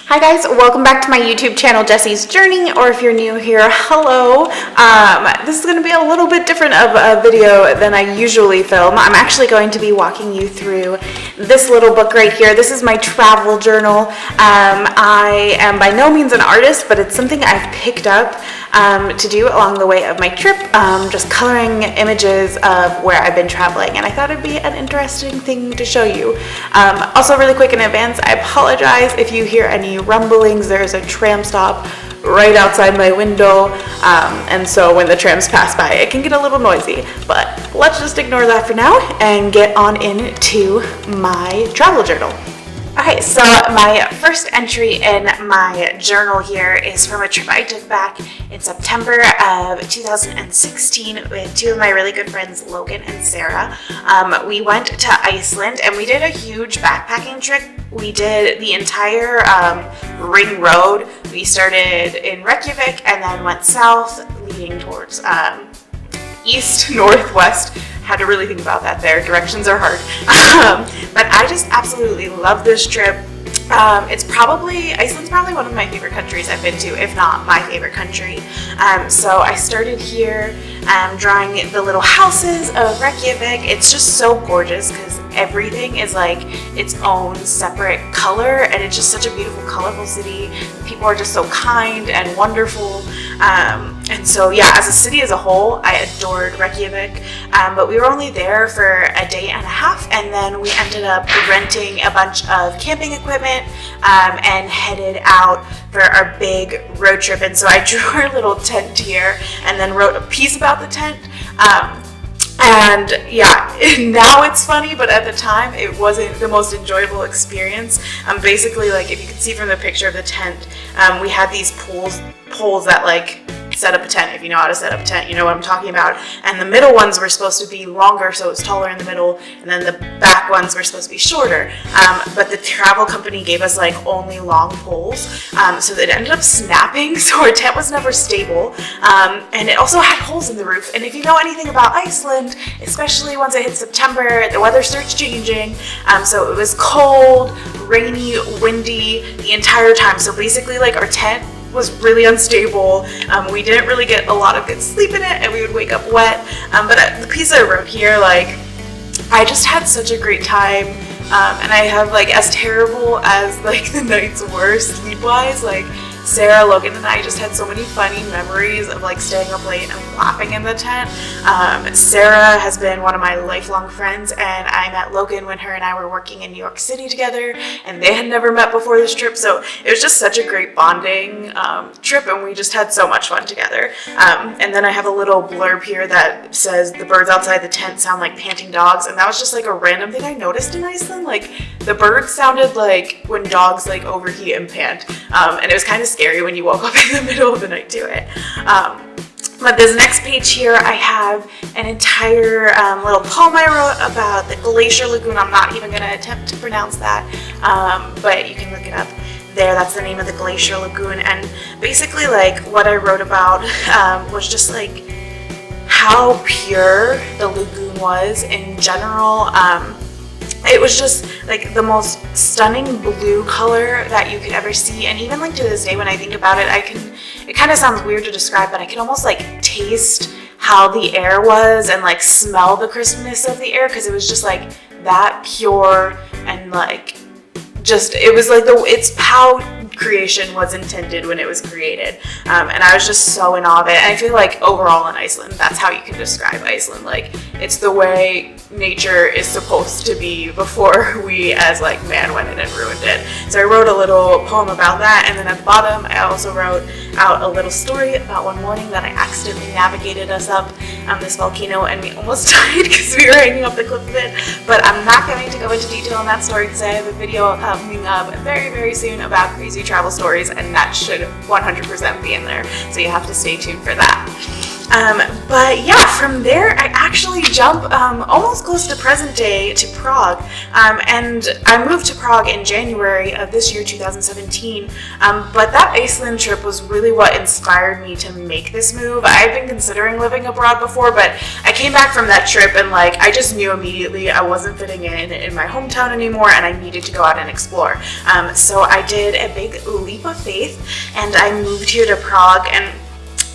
Hi guys, welcome back to my YouTube channel, Jessi's Journey, or if you're new here, hello. This is going to be a little bit different of a video than I usually film. I'm actually going to be walking you through this little book right here. This is my travel journal. I am by no means an artist, but it's something I've picked up to do along the way of my trip, just coloring images of where I've been traveling, and I thought it'd be an interesting thing to show you. Also, really quick in advance, I apologize if you hear any rumblings. There's a tram stop right outside my window, and so when the trams pass by it can get a little noisy, but let's just ignore that for now and get on into my travel journal. Okay, so my first entry in my journal here is from a trip I took back in September of 2016 with two of my really good friends, Logan and Sarah. We went to Iceland and we did a huge backpacking trip. We did the entire ring road. We started in Reykjavik and then went south, leading towards east, northwest. Had to really think about that there. Directions are hard. But I just absolutely love this trip. Iceland's probably one of my favorite countries I've been to, if not my favorite country. So I started here drawing the little houses of Reykjavik. It's just so gorgeous because everything is like its own separate color, and it's just such a beautiful, colorful city. People are just so kind and wonderful. And so yeah, as a city as a whole, I adored Reykjavik, but we were only there for a day and a half, and then we ended up renting a bunch of camping equipment and headed out for our big road trip. And so I drew our little tent here and then wrote a piece about the tent. And yeah, now it's funny, but at the time it wasn't the most enjoyable experience. Basically, like if you can see from the picture of the tent, we had these poles that like set up a tent. If you know how to set up a tent, you know what I'm talking about. And the middle ones were supposed to be longer, so it was taller in the middle, and then the back ones were supposed to be shorter. But the travel company gave us like only long poles, so it ended up snapping, so our tent was never stable. And it also had holes in the roof. And if you know anything about Iceland, especially once it hit September, the weather starts changing. So it was cold, rainy, windy the entire time. So basically, like our tent was really unstable. We didn't really get a lot of good sleep in it, and we would wake up wet. But the piece I wrote here, like, I just had such a great time, and I have like as terrible as like the nights were sleep-wise. Like Sarah, Logan, and I just had so many funny memories of like staying up late and laughing in the tent. Sarah has been one of my lifelong friends, and I met Logan when her and I were working in New York City together, and they had never met before this trip, so it was just such a great bonding trip, and we just had so much fun together. And then I have a little blurb here that says the birds outside the tent sound like panting dogs, and that was just like a random thing I noticed in Iceland. Like the birds sounded like when dogs like overheat and pant, and it was kind of scary when you woke up in the middle of the night to it. But this next page here, I have an entire little poem I wrote about the Glacier Lagoon. I'm not even going to attempt to pronounce that, but you can look it up there. That's the name of the Glacier Lagoon. And basically, like, what I wrote about was just like how pure the lagoon was in general. It was just like the most stunning blue color that you could ever see, and even like to this day when I think about it, it kind of sounds weird to describe, but I can almost like taste how the air was and like smell the crispness of the air, because it was just like that pure, and like just, it was like it's how creation was intended when it was created, and I was just so in awe of it. And I feel like overall in Iceland, that's how you can describe Iceland. Like it's the way nature is supposed to be before we as like man went in and ruined it. So I wrote a little poem about that, and then at the bottom I also wrote out a little story about one morning that I accidentally navigated us up this volcano, and we almost died because we were hanging up the cliff of it. But I'm not going to go into detail on that story because I have a video coming up very, very soon about crazy travel stories, and that should 100% be in there, so you have to stay tuned for that. But yeah, from there I actually jump almost close to present day to Prague, and I moved to Prague in January of this year, 2017. But that Iceland trip was really what inspired me to make this move. I've been considering living abroad before, but I came back from that trip and like I just knew immediately I wasn't fitting in my hometown anymore, and I needed to go out and explore. So I did a big leap of faith and I moved here to Prague. And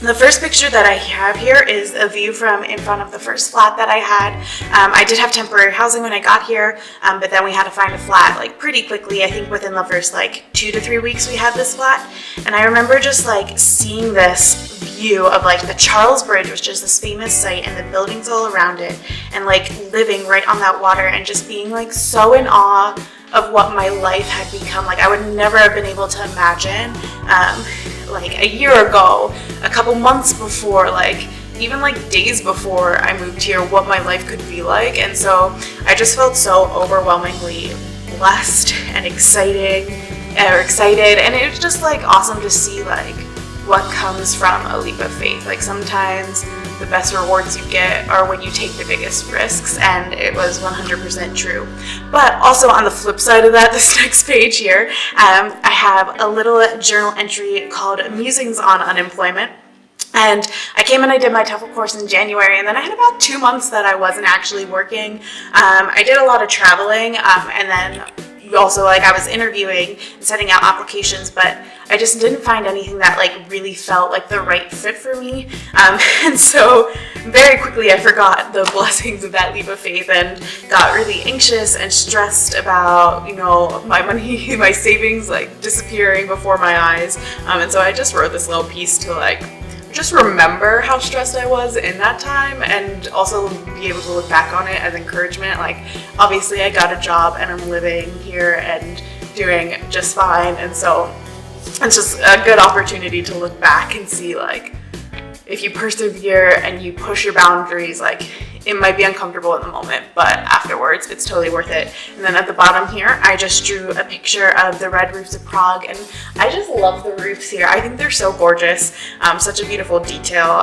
the first picture that I have here is a view from in front of the first flat that I had. I did have temporary housing when I got here, but then we had to find a flat like pretty quickly. I think within the first like 2 to 3 weeks we had this flat. And I remember just like seeing this view of like the Charles Bridge, which is this famous site, and the buildings all around it, and like living right on that water and just being like so in awe of what my life had become. Like I would never have been able to imagine like a year ago, a couple months before, like even like days before I moved here, what my life could be like. And so I just felt so overwhelmingly blessed and excited, and it was just like awesome to see like what comes from a leap of faith. Like sometimes the best rewards you get are when you take the biggest risks, and it was 100% true. But also on the flip side of that, this next page here, I have a little journal entry called Musings on Unemployment. And I came and I did my TOEFL course in January, and then I had about 2 months that I wasn't actually working. I did a lot of traveling, and then also like I was interviewing and setting out applications, but I just didn't find anything that like really felt like the right fit for me. And so very quickly I forgot the blessings of that leap of faith and got really anxious and stressed about, you know, my money, my savings like disappearing before my eyes. And so I just wrote this little piece to like just remember how stressed I was in that time, and also be able to look back on it as encouragement. Like obviously I got a job and I'm living here and doing just fine, and so it's just a good opportunity to look back and see like if you persevere and you push your boundaries, like it might be uncomfortable in the moment, but afterwards it's totally worth it. And then at the bottom here, I just drew a picture of the red roofs of Prague, and I just love the roofs here. I think they're so gorgeous, such a beautiful detail.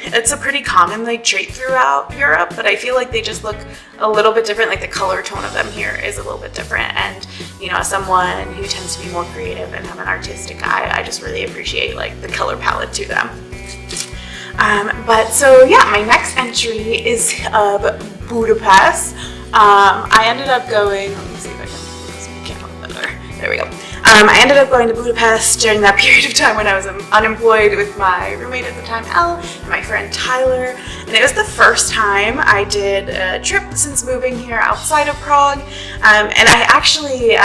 It's a pretty common like trait throughout Europe, but I feel like they just look a little bit different. Like the color tone of them here is a little bit different, and you know, as someone who tends to be more creative and have an artistic eye, I just really appreciate like the color palette to them. But so yeah, my next entry is of Budapest. I ended up going, let me see if I can put this camera better. There we go. I ended up going to Budapest during that period of time when I was unemployed with my roommate at the time, Elle, and my friend Tyler. And it was the first time I did a trip since moving here outside of Prague. And I actually,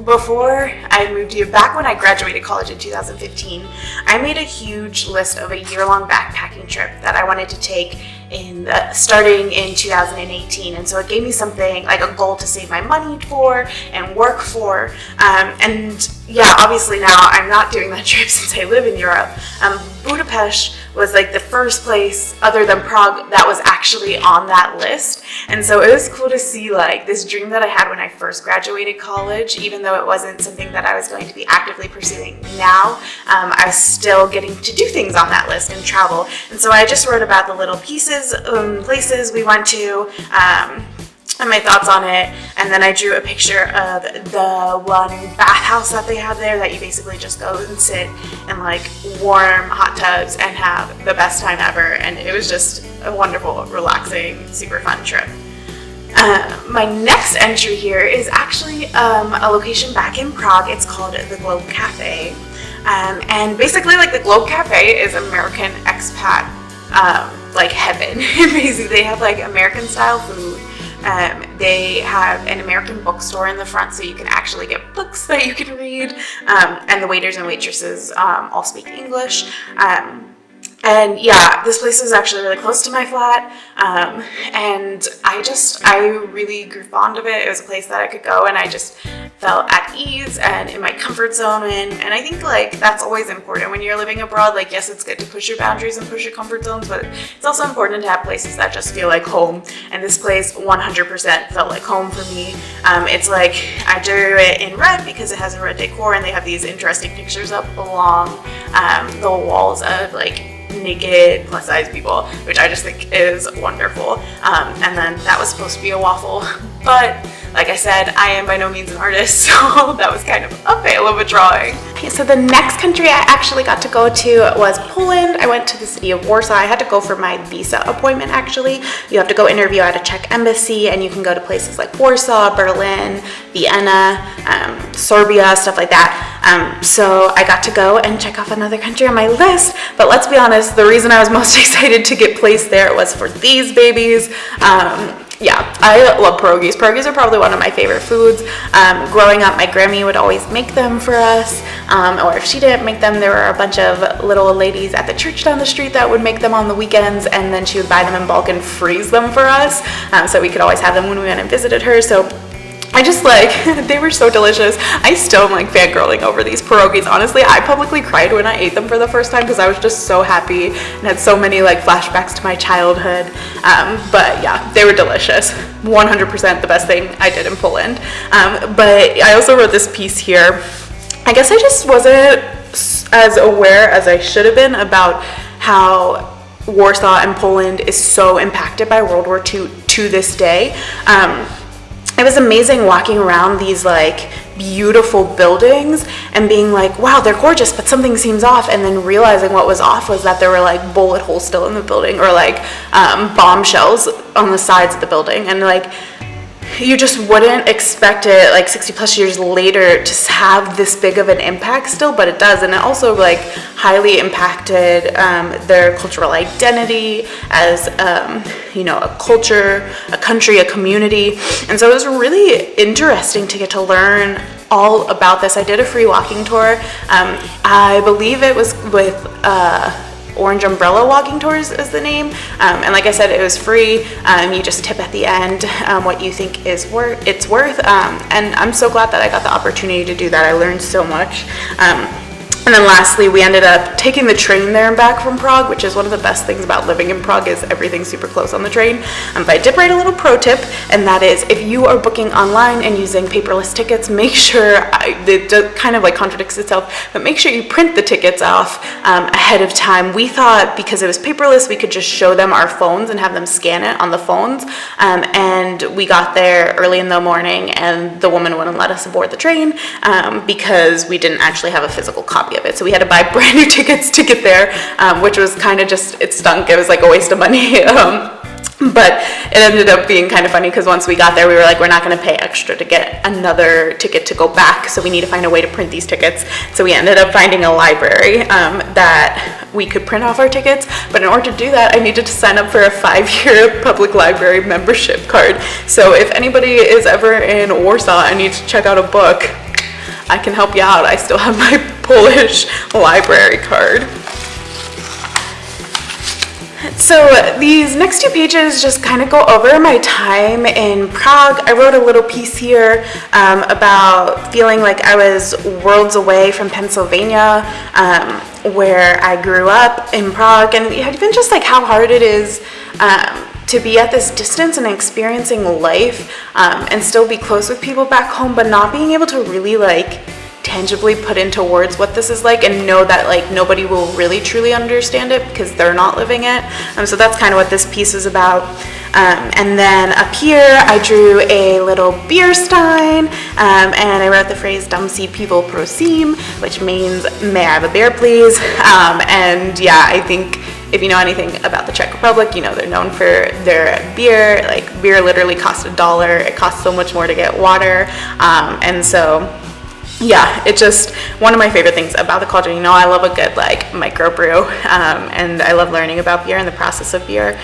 before I moved here, back when I graduated college in 2015, I made a huge list of a year-long backpacking trip that I wanted to take starting in 2018. And so it gave me something like a goal to save my money for and work for. And yeah, obviously now I'm not doing that trip since I live in Europe. Budapest was like the first place other than Prague that was actually on that list. And so it was cool to see like this dream that I had when I first graduated college, even though it wasn't something that I was going to be actively pursuing now, I was still getting to do things on that list and travel. And so I just wrote about the little pieces, places we went to, and my thoughts on it, and then I drew a picture of the one bathhouse that they have there that you basically just go and sit in like warm hot tubs and have the best time ever, and it was just a wonderful, relaxing, super fun trip. My next entry here is actually a location back in Prague. It's called the Globe Cafe, and basically like the Globe Cafe is American expat like heaven. Basically they have like American style food. They have an American bookstore in the front, so you can actually get books that you can read, and the waiters and waitresses all speak English. And yeah, this place is actually really close to my flat, and I really grew fond of it. It was a place that I could go and I just felt at ease and in my comfort zone, and I think like that's always important when you're living abroad. Like yes, it's good to push your boundaries and push your comfort zones, but it's also important to have places that just feel like home, and this place 100% felt like home for me. It's like I drew it in red because it has a red decor, and they have these interesting pictures up along the walls of like naked plus size people, which I just think is wonderful. And then that was supposed to be a waffle, but like I said, I am by no means an artist, so that was kind of a fail of a drawing. Okay, so the next country I actually got to go to was Poland. I went to the city of Warsaw. I had to go for my visa appointment, actually. You have to go interview at a Czech embassy, and you can go to places like Warsaw, Berlin, Vienna, Serbia, stuff like that. So I got to go and check off another country on my list, but let's be honest, the reason I was most excited to get placed there was for these babies. Yeah, I love pierogies. Pierogies are probably one of my favorite foods. Growing up, my Grammy would always make them for us, or if she didn't make them, there were a bunch of little ladies at the church down the street that would make them on the weekends, and then she would buy them in bulk and freeze them for us, so we could always have them when we went and visited her. So I just they were so delicious. I still am fangirling over these pierogies. Honestly, I publicly cried when I ate them for the first time because I was just so happy and had so many flashbacks to my childhood. But yeah, they were delicious. 100% the best thing I did in Poland. But I also wrote this piece here. I guess I just wasn't as aware as I should have been about how Warsaw and Poland is so impacted by World War II to this day. It was amazing walking around these beautiful buildings and being wow, they're gorgeous, but something seems off, and then realizing what was off was that there were bullet holes still in the building, or bomb shells on the sides of the building, and you just wouldn't expect it 60 plus years later to have this big of an impact still, but it does. And it also highly impacted their cultural identity as a culture, a country, a community. And so it was really interesting to get to learn all about this. I did a free walking tour. I believe it was with Orange Umbrella Walking Tours is the name, and like I said, it was free. You just tip at the end what you think it's worth, and I'm so glad that I got the opportunity to do that. I learned so much. And then lastly, we ended up taking the train there and back from Prague, which is one of the best things about living in Prague, is everything's super close on the train. But I did write a little pro tip, and that is, if you are booking online and using paperless tickets, make sure, it kind of contradicts itself, but make sure you print the tickets off ahead of time. We thought because it was paperless, we could just show them our phones and have them scan it on the phones. And we got there early in the morning, and the woman wouldn't let us aboard the train because we didn't actually have a physical copy of it. So we had to buy brand new tickets to get there, which was kind of it stunk. It was a waste of money. But it ended up being kind of funny because once we got there, we were we're not going to pay extra to get another ticket to go back, so we need to find a way to print these tickets. So we ended up finding a library that we could print off our tickets, but in order to do that, I needed to sign up for a 5-year public library membership card. So if anybody is ever in Warsaw and needs to check out a book, I can help you out. I still have my Polish library card. So these next 2 pages just kind of go over my time in Prague. I wrote a little piece here about feeling like I was worlds away from Pennsylvania, where I grew up in Prague, and even just how hard it is to be at this distance and experiencing life and still be close with people back home, but not being able to really tangibly put into words what this is and know that nobody will really truly understand it because they're not living it. So that's kind of what this piece is about. And then up here I drew a little beer stein, and I wrote the phrase "Dam si pivo prosím," which means "May I have a beer, please?" And yeah, I think if you know anything about the Czech Republic, you know they're known for their beer. Beer literally costs $1. It costs so much more to get water, and so yeah, it's just one of my favorite things about the culture. I love a good microbrew, and I love learning about beer and the process of beer.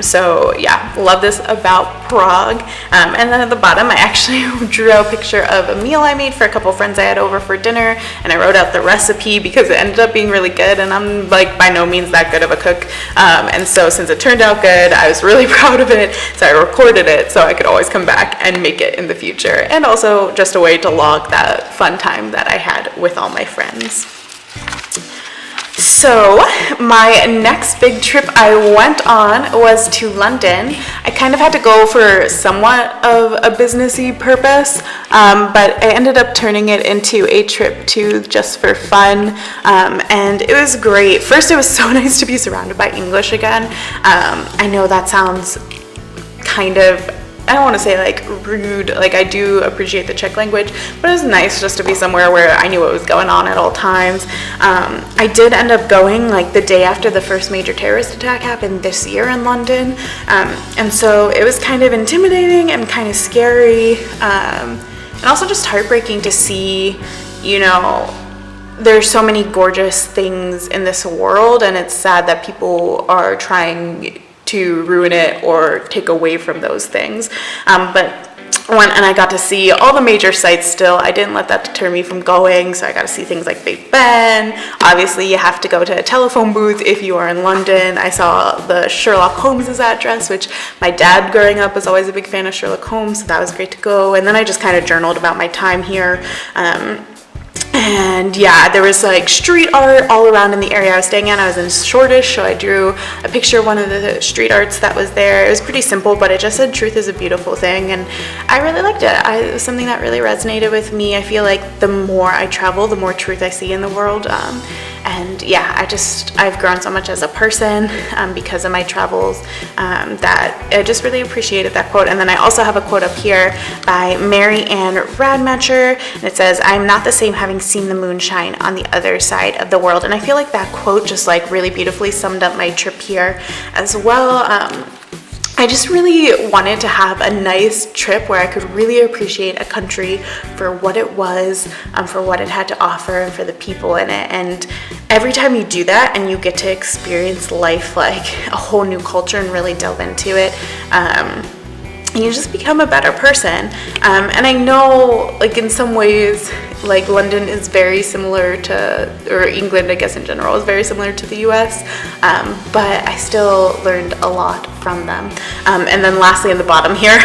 So yeah, love this about Prague. And then at the bottom, I actually drew a picture of a meal I made for a couple friends I had over for dinner, and I wrote out the recipe because it ended up being really good, and I'm by no means that good of a cook. And so since it turned out good, I was really proud of it. So I recorded it so I could always come back and make it in the future, and also just a way to log that fun time that I had with all my friends. So my next big trip I went on was to London. I kind of had to go for somewhat of a businessy purpose, but I ended up turning it into a trip to just for fun, and it was great. First, it was so nice to be surrounded by English again. I know that sounds kind of, I don't want to say like rude, like I do appreciate the Czech language, but it was nice just to be somewhere where I knew what was going on at all times. I did end up going like the day after the first major terrorist attack happened this year in London, and so it was kind of intimidating and kind of scary, and also just heartbreaking to see, you know, there's so many gorgeous things in this world, and it's sad that people are trying to ruin it or take away from those things. And I got to see all the major sites still. I didn't let that deter me from going, so I got to see things like Big Ben. Obviously, you have to go to a telephone booth if you are in London. I saw the Sherlock Holmes' address, which my dad growing up was always a big fan of Sherlock Holmes, so that was great to go. And then I just kind of journaled about my time here. And yeah, there was like street art all around in the area I was staying in. I was in Shoreditch, so I drew a picture of one of the street arts that was there. It was pretty simple, but it just said truth is a beautiful thing, and I really liked it. It was something that really resonated with me. I feel like the more I travel, the more truth I see in the world. And yeah, I've grown so much as a person because of my travels, that I just really appreciated that quote. And then I also have a quote up here by Mary Ann Radmacher, and it says, "I'm not the same having seen the moonshine on the other side of the world." And I feel like that quote just like really beautifully summed up my trip here as well. I just really wanted to have a nice trip where I could really appreciate a country for what it was, for what it had to offer, and for the people in it. And every time you do that and you get to experience life like a whole new culture and really delve into it, you just become a better person. And I know, like, in some ways, like, London is very similar to, or England, I guess, in general, is very similar to the US, but I still learned a lot from them. And then lastly, in the bottom here,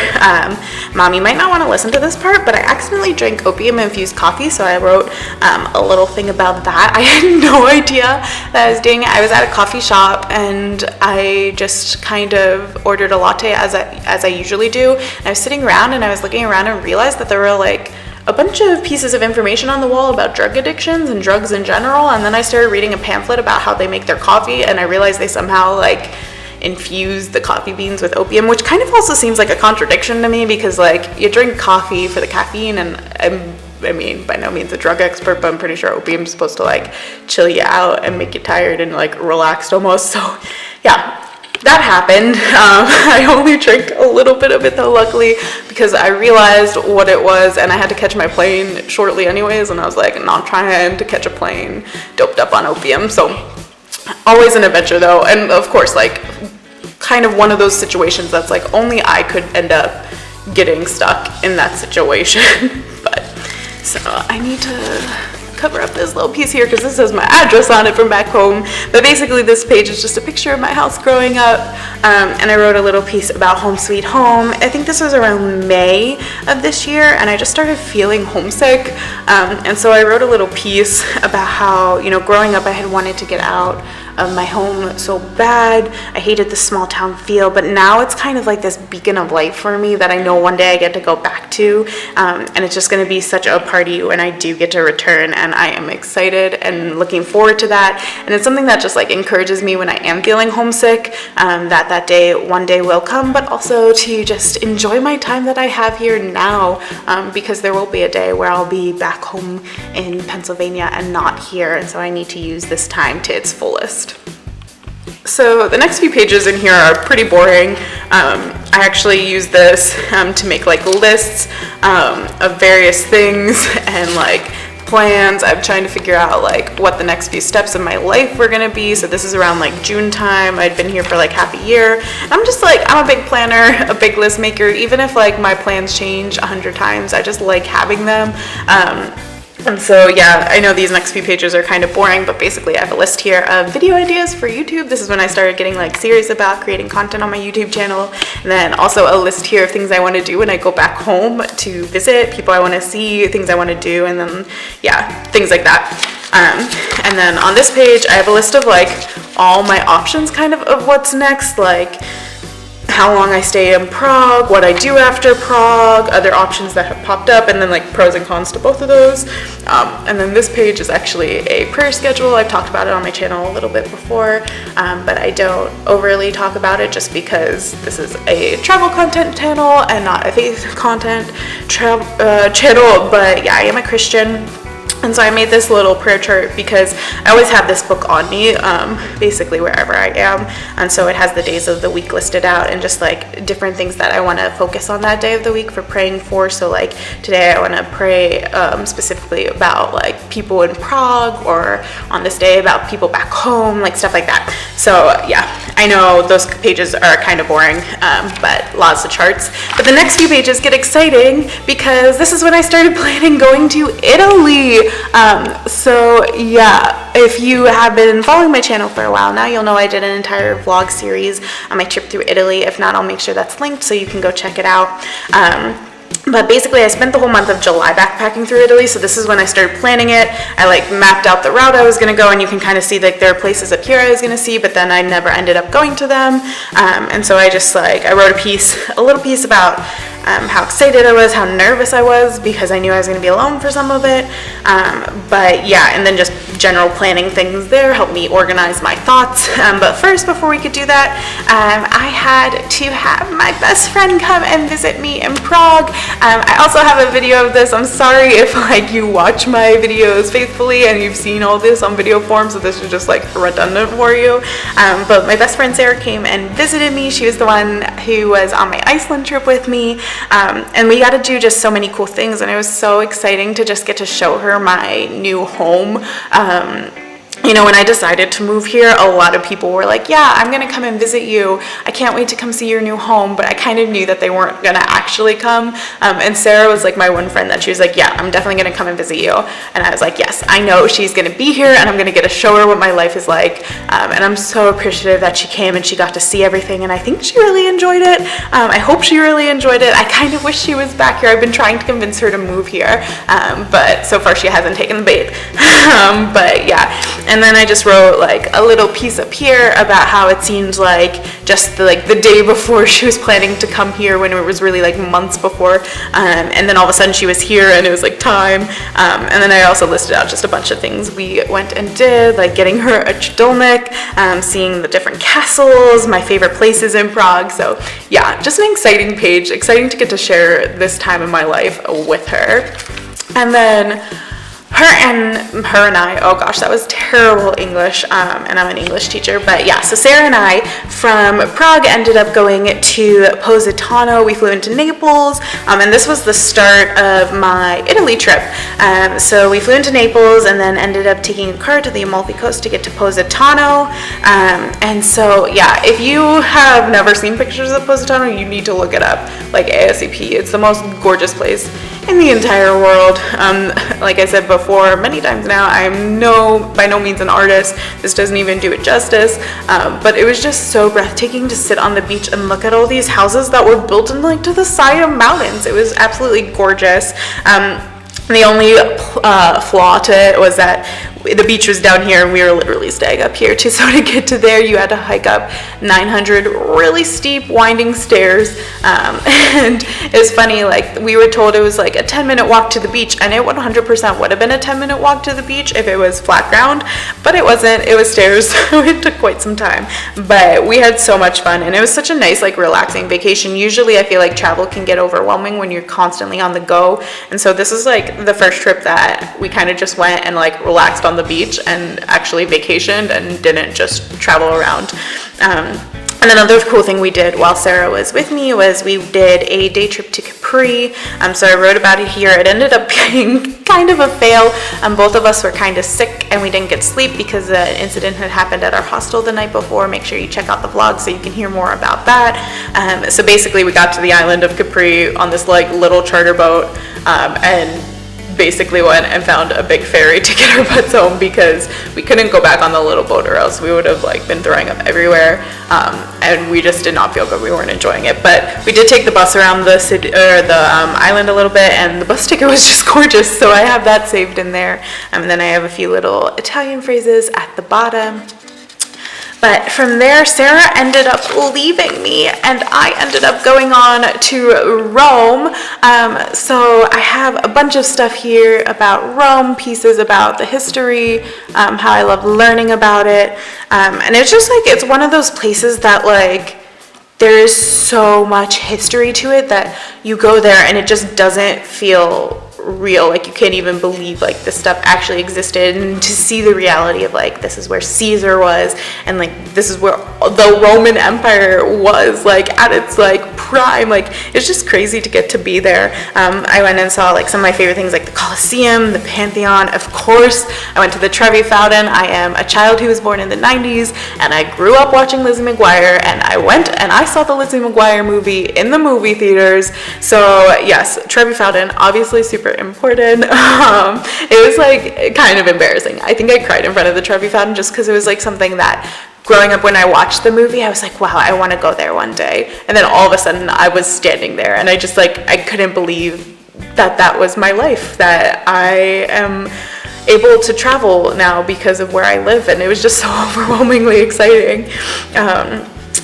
Mom, you might not want to listen to this part, but I accidentally drank opium-infused coffee, so I wrote a little thing about that. I had no idea that I was doing it. I was at a coffee shop, and I just kind of ordered a latte as I usually do. And I was sitting around, and I was looking around and realized that there were, like, a bunch of pieces of information on the wall about drug addictions and drugs in general, and then I started reading a pamphlet about how they make their coffee, and I realized they somehow, like, infuse the coffee beans with opium, which kind of also seems like a contradiction to me, because, like, you drink coffee for the caffeine, and I mean, by no means a drug expert, but I'm pretty sure opium is supposed to, like, chill you out and make you tired and, like, relaxed almost. So yeah, that happened. I only drank a little bit of it though, luckily, because I realized what it was, and I had to catch my plane shortly anyways, and I was like, not trying to catch a plane doped up on opium. So always an adventure though, and of course, like, kind of one of those situations that's like only I could end up getting stuck in that situation. But so I need to cover up this little piece here because this has my address on it from back home, but basically this page is just a picture of my house growing up, and I wrote a little piece about Home Sweet Home. I think this was around May of this year, and I just started feeling homesick, and so I wrote a little piece about how, you know, growing up I had wanted to get out of my home so bad. I hated the small town feel, but now it's kind of like this beacon of light for me that I know one day I get to go back to, and it's just going to be such a party when I do get to return, and I am excited and looking forward to that. And it's something that just like encourages me when I am feeling homesick, that day one day will come, but also to just enjoy my time that I have here now, because there will be a day where I'll be back home in Pennsylvania and not here, and so I need to use this time to its fullest. So the next few pages in here are pretty boring. I actually use this to make like lists of various things and like plans. I'm trying to figure out like what the next few steps of my life were gonna be. So this is around like June time. I'd been here for like half a year. I'm just like, I'm a big planner, a big list maker. Even if like my plans change 100 times, I just like having them. And so yeah, I know these next few pages are kind of boring, but basically I have a list here of video ideas for YouTube. This is when I started getting like serious about creating content on my YouTube channel. And then also a list here of things I want to do when I go back home to visit, people I want to see, things I want to do, and then yeah, things like that. And then on this page, I have a list of like all my options kind of what's next, like how long I stay in Prague, what I do after Prague, other options that have popped up, and then like pros and cons to both of those. And then this page is actually a prayer schedule. I've talked about it on my channel a little bit before, but I don't overly talk about it just because this is a travel content channel and not a faith content channel. But yeah, I am a Christian. And so I made this little prayer chart because I always have this book on me, basically wherever I am. And so it has the days of the week listed out and just like different things that I want to focus on that day of the week for praying for. So like today I want to pray specifically about like people in Prague, or on this day about people back home, like stuff like that. So yeah, I know those pages are kind of boring, but lots of charts. But the next few pages get exciting because this is when I started planning going to Italy. So yeah, if you have been following my channel for a while now, you'll know I did an entire vlog series on my trip through Italy. If not, I'll make sure that's linked so you can go check it out. But basically I spent the whole month of July backpacking through Italy, so this is when I started planning it. I like mapped out the route I was going to go, and you can kind of see like there are places up here I was going to see, but then I never ended up going to them. And so I just like, I wrote a little piece about how excited I was, how nervous I was, because I knew I was going to be alone for some of it. But yeah, and then just general planning things there helped me organize my thoughts. But first, before we could do that, I had to have my best friend come and visit me in Prague. I also have a video of this. I'm sorry if like you watch my videos faithfully and you've seen all this on video form, so this is just like redundant for you. But my best friend Sarah came and visited me. She was the one who was on my Iceland trip with me. And we got to do just so many cool things, and it was so exciting to just get to show her my new home. You know, when I decided to move here, a lot of people were like, yeah, I'm going to come and visit you. I can't wait to come see your new home. But I kind of knew that they weren't going to actually come. And Sarah was like my one friend that she was like, yeah, I'm definitely going to come and visit you. And I was like, yes, I know she's going to be here, and I'm going to get to show her what my life is like. And I'm so appreciative that she came and she got to see everything. And I think she really enjoyed it. I hope she really enjoyed it. I kind of wish she was back here. I've been trying to convince her to move here. But so far she hasn't taken the bait. But yeah. And then I just wrote like a little piece up here about how it seemed like just the day before she was planning to come here, when it was really like months before. And then all of a sudden she was here and it was like time. And then I also listed out just a bunch of things we went and did, like getting her a Chudolnik, seeing the different castles, my favorite places in Prague. So yeah, just an exciting page, exciting to get to share this time in my life with her. And then her and I, oh gosh, that was terrible English, and I'm an English teacher, but yeah, so Sarah and I from Prague ended up going to Positano. We flew into Naples, and this was the start of my Italy trip. So we flew into Naples and then ended up taking a car to the Amalfi Coast to get to Positano. And so yeah, if you have never seen pictures of Positano, you need to look it up like ASAP. It's the most gorgeous place in the entire world. Like I said before many times now, I'm by no means an artist. This doesn't even do it justice, but it was just so breathtaking to sit on the beach and look at all these houses that were built in like to the side of mountains. It was absolutely gorgeous. The only flaw to it was that the beach was down here and we were literally staying up here too. So to get to there, you had to hike up 900 really steep winding stairs. And it was funny, like we were told it was like a 10-minute walk to the beach, and it 100% would have been a 10-minute walk to the beach if it was flat ground, but it wasn't. It was stairs, so it took quite some time. But we had so much fun, and it was such a nice, like relaxing vacation. Usually I feel like travel can get overwhelming when you're constantly on the go, and so this is like the first trip that we kind of just went and like relaxed on the beach and actually vacationed and didn't just travel around. And another cool thing we did while Sarah was with me was we did a day trip to Capri. So I wrote about it here. It ended up being kind of a fail. Both of us were kind of sick and we didn't get sleep because an incident had happened at our hostel the night before. Make sure you check out the vlog so you can hear more about that. So basically we got to the island of Capri on this like little charter boat, and basically went and found a big ferry to get our butts home because we couldn't go back on the little boat or else we would have like been throwing up everywhere, and we just did not feel good. We weren't enjoying it, but we did take the bus around the city or the island a little bit, and the bus ticket was just gorgeous, so I have that saved in there. And then I have a few little Italian phrases at the bottom. But from there, Sarah ended up leaving me, and I ended up going on to Rome. So I have a bunch of stuff here about Rome, pieces about the history, how I love learning about it. And it's just like, it's one of those places that like, there is so much history to it that you go there and it just doesn't feel real. Like you can't even believe like this stuff actually existed, and to see the reality of like this is where Caesar was, and like this is where the Roman Empire was like at its like prime. Like it's just crazy to get to be there. I went and saw like some of my favorite things like the Colosseum, the Pantheon, of course. I went to the Trevi Fountain. I am a child who was born in the 90s, and I grew up watching Lizzie McGuire, and I went and I saw the Lizzie McGuire movie in the movie theaters. So yes, Trevi Fountain, obviously super important. It was like kind of embarrassing. I think I cried in front of the Trevi Fountain just because it was like something that growing up when I watched the movie, I was like, wow, I want to go there one day. And then all of a sudden I was standing there, and I just like, I couldn't believe that that was my life, that I am able to travel now because of where I live. And it was just so overwhelmingly exciting.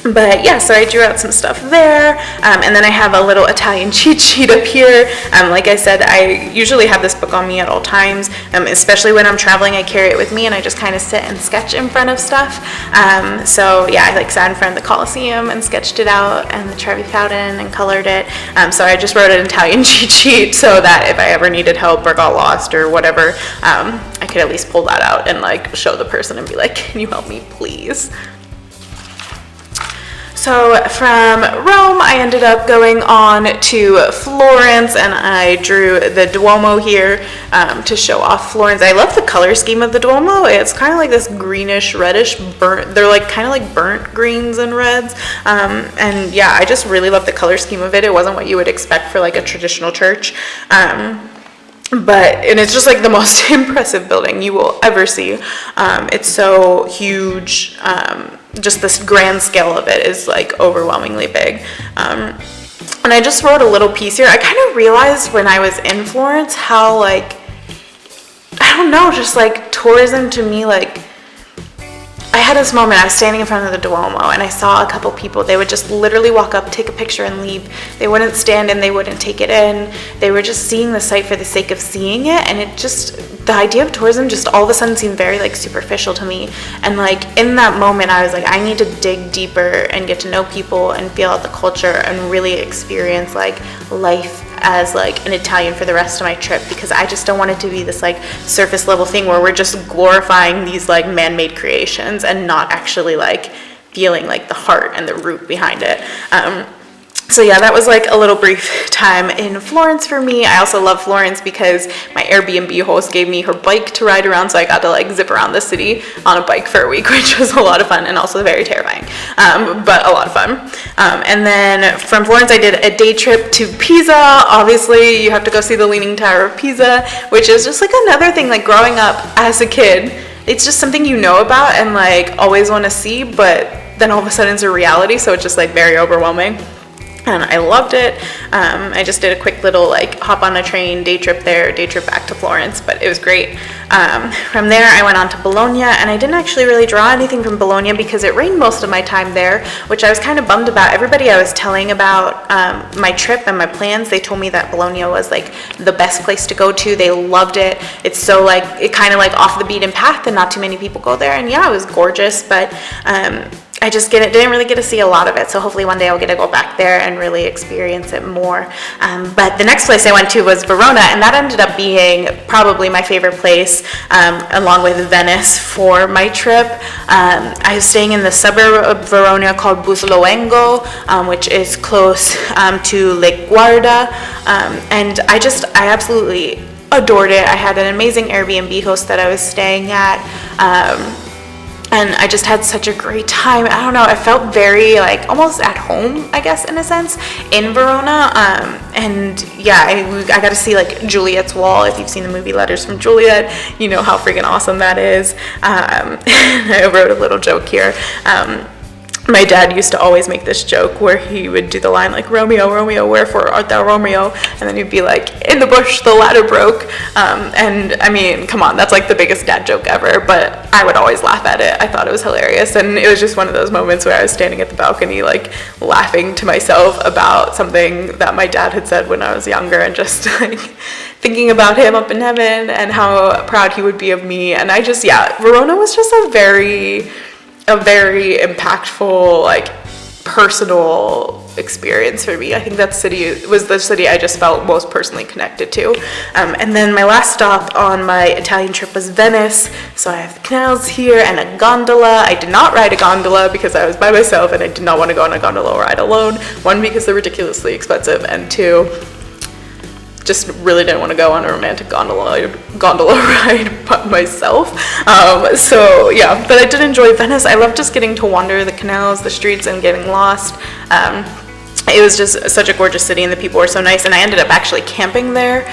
But yeah, so I drew out some stuff there, and then I have a little Italian cheat sheet up here. Like I said, I usually have this book on me at all times, especially when I'm traveling. I carry it with me, and I just kind of sit and sketch in front of stuff. So yeah, I like sat in front of the Colosseum and sketched it out, and the Trevi Fountain, and colored it. So I just wrote an Italian cheat sheet so that if I ever needed help or got lost or whatever, I could at least pull that out and like show the person and be like, can you help me please? So from Rome, I ended up going on to Florence, and I drew the Duomo here to show off Florence. I love the color scheme of the Duomo. It's kind of like this greenish, reddish, burnt. They're like kind of like burnt greens and reds. And yeah, I just really love the color scheme of it. It wasn't what you would expect for like a traditional church. And it's just like the most impressive building you will ever see. It's so huge. Just this grand scale of it is like overwhelmingly big. And I just wrote a little piece here. I kind of realized when I was in Florence how like, I don't know, just like tourism to me, like I had this moment, I was standing in front of the Duomo and I saw a couple people. They would just literally walk up, take a picture and leave. They wouldn't stand and they wouldn't take it in. They were just seeing the site for the sake of seeing it, and it just, the idea of tourism just all of a sudden seemed very like superficial to me. And like in that moment I was like, I need to dig deeper and get to know people and feel out the culture and really experience like life as like an Italian for the rest of my trip, because I just don't want it to be this like surface level thing where we're just glorifying these like man-made creations and not actually like feeling like the heart and the root behind it. So yeah, that was like a little brief time in Florence for me. I also love Florence because my Airbnb host gave me her bike to ride around, so I got to like zip around the city on a bike for a week, which was a lot of fun and also very terrifying, but a lot of fun. And then from Florence, I did a day trip to Pisa. Obviously, you have to go see the Leaning Tower of Pisa, which is just like another thing, like growing up as a kid, it's just something you know about and like always want to see, but then all of a sudden it's a reality, so it's just like very overwhelming. And I loved it. I just did a quick little like hop on a train, day trip there, day trip back to Florence, but it was great. From there I went on to Bologna, and I didn't actually really draw anything from Bologna because it rained most of my time there, which I was kind of bummed about. Everybody I was telling about my trip and my plans, they told me that Bologna was like the best place to go to. They loved it. It's so like, it kind of like off the beaten path and not too many people go there. And yeah, it was gorgeous, but I just didn't really get to see a lot of it, so hopefully one day I'll get to go back there and really experience it more. But the next place I went to was Verona, and that ended up being probably my favorite place, along with Venice, for my trip. I was staying in the suburb of Verona called Busloengo, which is close to Lake Guarda, and I absolutely adored it. I had an amazing Airbnb host that I was staying at. and I just had such a great time. I don't know, I felt very like almost at home, I guess, in a sense, in Verona. And yeah, I got to see like Juliet's Wall. If you've seen the movie Letters from Juliet, you know how freaking awesome that is. I wrote a little joke here. My dad used to always make this joke where he would do the line like, Romeo, Romeo, wherefore art thou Romeo? And then he'd be like, in the bush the ladder broke. And I mean, come on, that's like the biggest dad joke ever, but I would always laugh at it. I thought it was hilarious, and it was just one of those moments where I was standing at the balcony like laughing to myself about something that my dad had said when I was younger, and just like thinking about him up in heaven and how proud he would be of me. And I just, yeah, Verona was just a very impactful, like, personal experience for me. I think that city was the city I just felt most personally connected to. And then my last stop on my Italian trip was Venice. So I have the canals here and a gondola. I did not ride a gondola because I was by myself and I did not want to go on a gondola ride alone. One, because they're ridiculously expensive, and two, just really didn't want to go on a romantic gondola ride by myself. So yeah, but I did enjoy Venice. I love just getting to wander the canals, the streets, and getting lost. It was just such a gorgeous city, and the people were so nice, and I ended up actually camping there,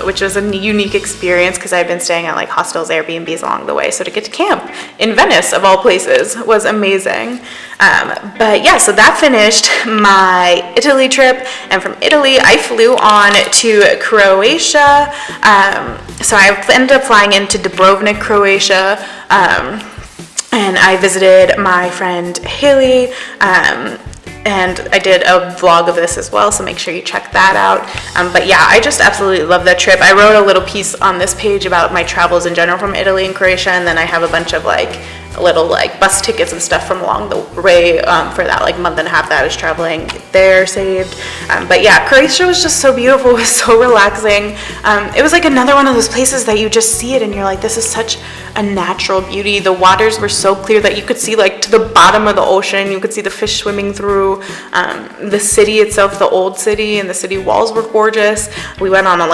which was a unique experience because I had been staying at like hostels, Airbnbs along the way, so to get to camp in Venice of all places was amazing. But yeah, so that finished my Italy trip, and from Italy I flew on to Croatia. So I ended up flying into Dubrovnik, Croatia, and I visited my friend Haley, and I did a vlog of this as well, so make sure you check that out. But yeah, I just absolutely love that trip. I wrote a little piece on this page about my travels in general from Italy and Croatia, and then I have a bunch of like little like bus tickets and stuff from along the way for that like month and a half that I was traveling there saved. But yeah, Croatia was just so beautiful. It was so relaxing. It was like another one of those places that you just see it and you're like, this is such a natural beauty. The waters were so clear that you could see like to the bottom of the ocean. You could see the fish swimming through. The city itself, the old city, and the city walls were gorgeous. We went on a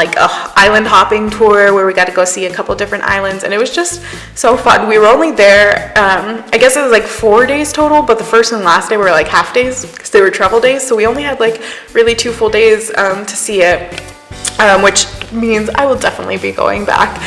island hopping tour where we got to go see a couple different islands, and it was just so fun. We were only there, I guess it was like 4 days total, but the first and last day were like half days because they were travel days, so we only had like really 2 full days to see it. Which means I will definitely be going back,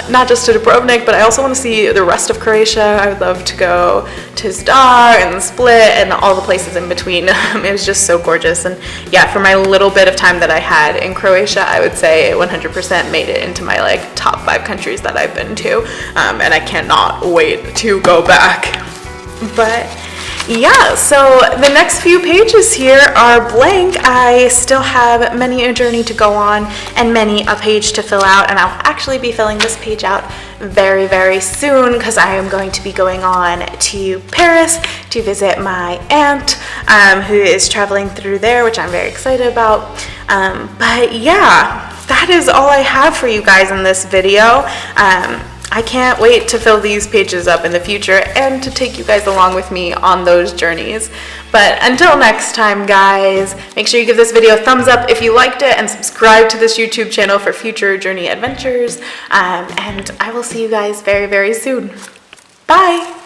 not just to Dubrovnik, but I also want to see the rest of Croatia. I would love to go to Zdar and Split and all the places in between. It was just so gorgeous, and yeah, for my little bit of time that I had in Croatia, I would say it 100% made it into my like top 5 countries that I've been to, and I cannot wait to go back. But yeah, so the next few pages here are blank. I still have many a journey to go on and many a page to fill out, and I'll actually be filling this page out very, very soon because I am going to be going on to Paris to visit my aunt who is traveling through there, which I'm very excited about. But yeah, that is all I have for you guys in this video. I can't wait to fill these pages up in the future and to take you guys along with me on those journeys. But until next time, guys, make sure you give this video a thumbs up if you liked it and subscribe to this YouTube channel for future journey adventures. And I will see you guys very, very soon. Bye!